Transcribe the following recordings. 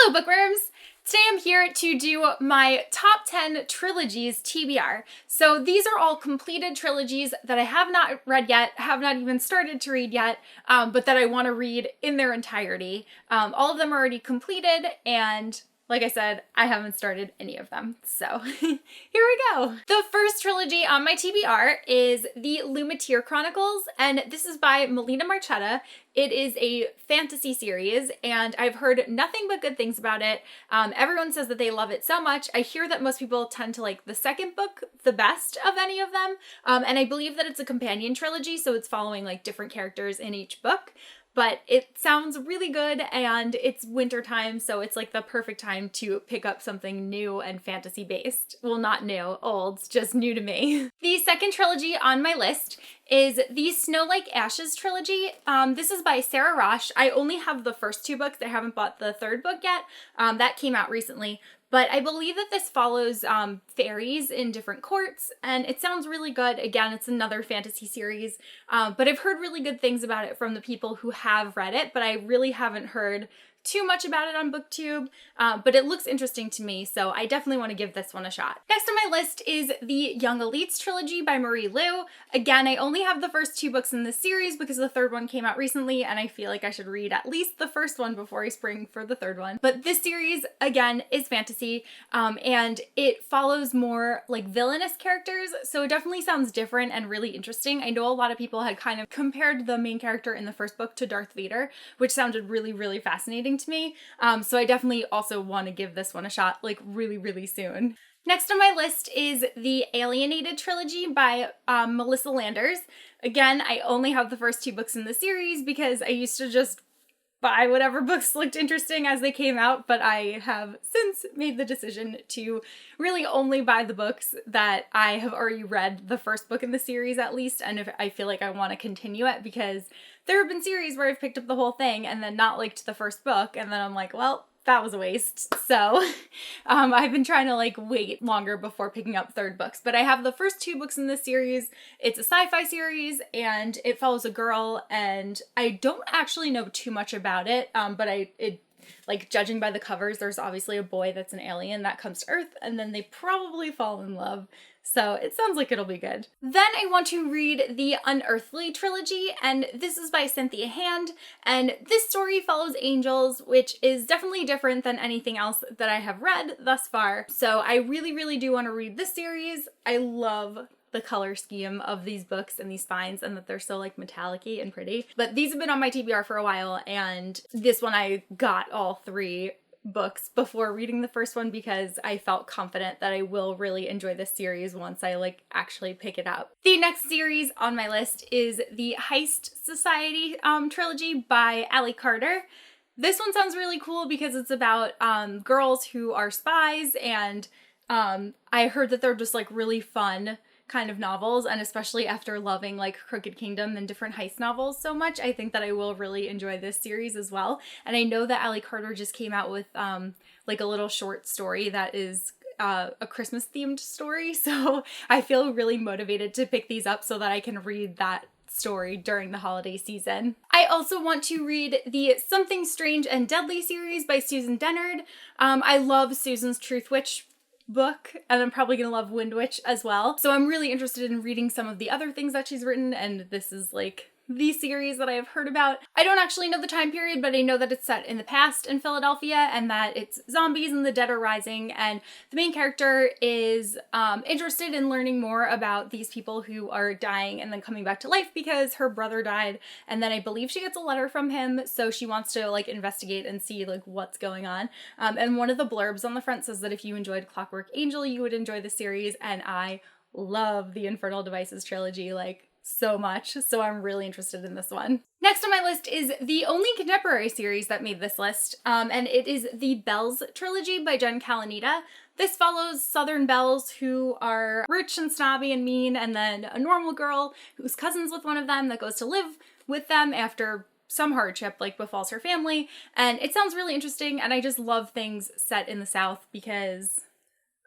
Hello bookworms! Today I'm here to do my top 10 trilogies TBR. So these are all completed trilogies that I have not read yet, have not even started to read yet, but that I want to read in their entirety. All of them are already completed, and like I said, I haven't started any of them. So here we go. The first trilogy on my TBR is the Lumateer Chronicles, and this is by Melina Marchetta. It is a fantasy series, and I've heard nothing but good things about it. Everyone says that they love it so much. I hear that most people tend to like the second book the best of any of them, and I believe that it's a companion trilogy, so it's following like different characters in each book. But it sounds really good, and it's winter time, so it's like the perfect time to pick up something new and fantasy based. Well, not new, old, just new to me. The second trilogy on my list is the Snow Like Ashes trilogy. This is by Sarah Rosh. I only have the first two books. I haven't bought the third book yet. That came out recently. But I believe that this follows fairies in different courts, and it sounds really good. Again, it's another fantasy series, but I've heard really good things about it from the people who have read it, but I really haven't heard too much about it on BookTube, but it looks interesting to me, so I definitely want to give this one a shot. Next on my list is the Young Elites trilogy by Marie Lu. Again, I only have the first two books in this series because the third one came out recently, and I feel like I should read at least the first one before I spring for the third one. But this series, again, is fantasy, and it follows more like villainous characters, so it definitely sounds different and really interesting. I know a lot of people had kind of compared the main character in the first book to Darth Vader, which sounded really, really fascinating to me. So I definitely also want to give this one a shot like really, really soon. Next on my list is the Alienated trilogy by Melissa Landers. Again, I only have the first two books in the series because I used to just buy whatever books looked interesting as they came out, but I have since made the decision to really only buy the books that I have already read the first book in the series at least, and if I feel like I want to continue it, because there have been series where I've picked up the whole thing and then not liked the first book, and then I'm like, well, that was a waste. So I've been trying to like wait longer before picking up third books, but I have the first two books in this series. It's a sci-fi series and it follows a girl, and I don't actually know too much about it, but like judging by the covers, there's obviously a boy that's an alien that comes to Earth, and then they probably fall in love. So it sounds like it'll be good. Then I want to read the Unearthly trilogy, and this is by Cynthia Hand, and this story follows angels, which is definitely different than anything else that I have read thus far. So I really, really do want to read this series. I love the color scheme of these books and these spines, and that they're so like metallic-y and pretty. But these have been on my TBR for a while, and this one I got all three books before reading the first one because I felt confident that I will really enjoy this series once I like actually pick it up. The next series on my list is the Heist Society trilogy by Allie Carter. This one sounds really cool because it's about girls who are spies, and I heard that they're just like really fun kind of novels, and especially after loving like Crooked Kingdom and different heist novels so much, I think that I will really enjoy this series as well. And I know that Allie Carter just came out with like a little short story that is a Christmas themed story, so I feel really motivated to pick these up so that I can read that story during the holiday season. I also want to read the Something Strange and Deadly series by Susan Dennard. I love Susan's Truth Witch book, and I'm probably gonna love Wind Witch as well. So I'm really interested in reading some of the other things that she's written, and this is like the series that I have heard about. I don't actually know the time period, but I know that it's set in the past in Philadelphia, and that it's zombies and the dead are rising, and the main character is interested in learning more about these people who are dying and then coming back to life because her brother died, and then I believe she gets a letter from him, so she wants to like investigate and see like what's going on. And one of the blurbs on the front says that if you enjoyed Clockwork Angel, you would enjoy the series, and I love the Infernal Devices trilogy like so much, so I'm really interested in this one. Next on my list is the only contemporary series that made this list, and it is the Bells trilogy by Jen Kalanita. This follows Southern belles who are rich and snobby and mean, and then a normal girl who's cousins with one of them that goes to live with them after some hardship like befalls her family, and it sounds really interesting, and I just love things set in the South because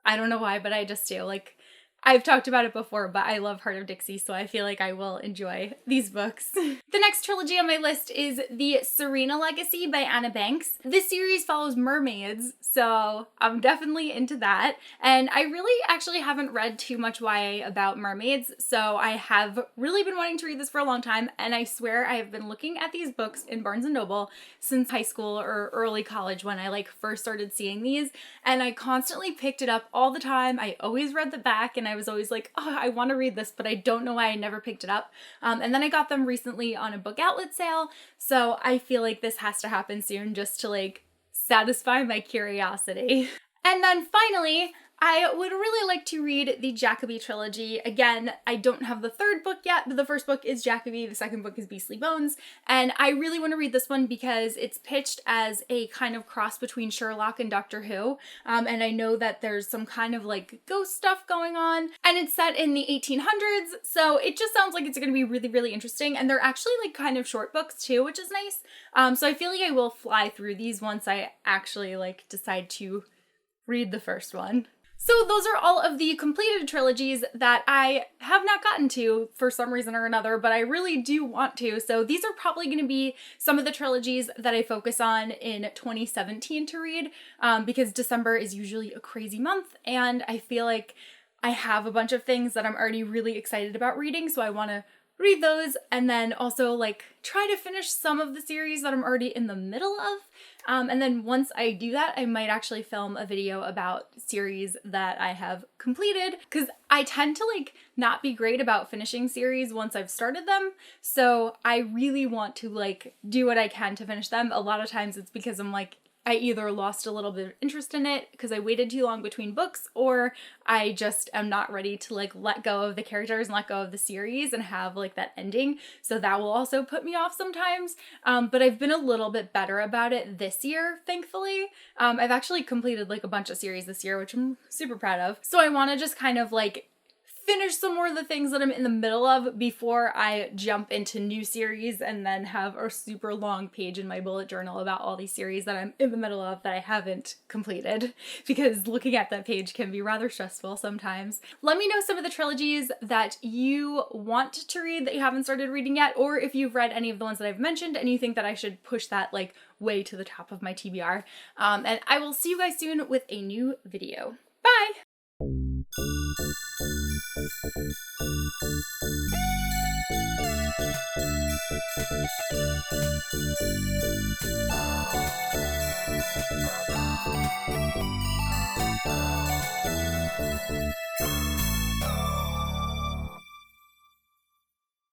I don't know why, but I just do. Like, I've talked about it before, but I love Heart of Dixie, so I feel like I will enjoy these books. The next trilogy on my list is The Serena Legacy by Anna Banks. This series follows mermaids, so I'm definitely into that. And I really actually haven't read too much YA about mermaids, so I have really been wanting to read this for a long time, and I swear I have been looking at these books in Barnes & Noble since high school or early college when I first started seeing these, and I constantly picked it up all the time. I always read the back, and I was always like, oh, I want to read this, but I don't know why I never picked it up. And then I got them recently on a book outlet sale, so I feel like this has to happen soon just to satisfy my curiosity. And then finally, I would really like to read the Jacoby trilogy. Again, I don't have the third book yet, but the first book is Jacoby, the second book is Beastly Bones, and I really want to read this one because it's pitched as a kind of cross between Sherlock and Doctor Who, and I know that there's some kind of ghost stuff going on, and it's set in the 1800s, so it just sounds like it's going to be really, really interesting, and they're actually kind of short books too, which is nice, so I feel like I will fly through these once I actually decide to read the first one. So those are all of the completed trilogies that I have not gotten to for some reason or another, but I really do want to. So these are probably going to be some of the trilogies that I focus on in 2017 to read, because December is usually a crazy month, and I feel like I have a bunch of things that I'm already really excited about reading, so I want to read those and then also try to finish some of the series that I'm already in the middle of. And then once I do that, I might actually film a video about series that I have completed, because I tend to not be great about finishing series once I've started them. So I really want to do what I can to finish them. A lot of times it's because I'm I either lost a little bit of interest in it because I waited too long between books, or I just am not ready to let go of the characters and let go of the series and have that ending. So that will also put me off sometimes. But I've been a little bit better about it this year, thankfully. I've actually completed a bunch of series this year, which I'm super proud of. So I want to just kind of finish some more of the things that I'm in the middle of before I jump into new series and then have a super long page in my bullet journal about all these series that I'm in the middle of that I haven't completed, because looking at that page can be rather stressful sometimes. Let me know some of the trilogies that you want to read that you haven't started reading yet, or if you've read any of the ones that I've mentioned and you think that I should push that way to the top of my TBR. And I will see you guys soon with a new video. Bye! Thank you.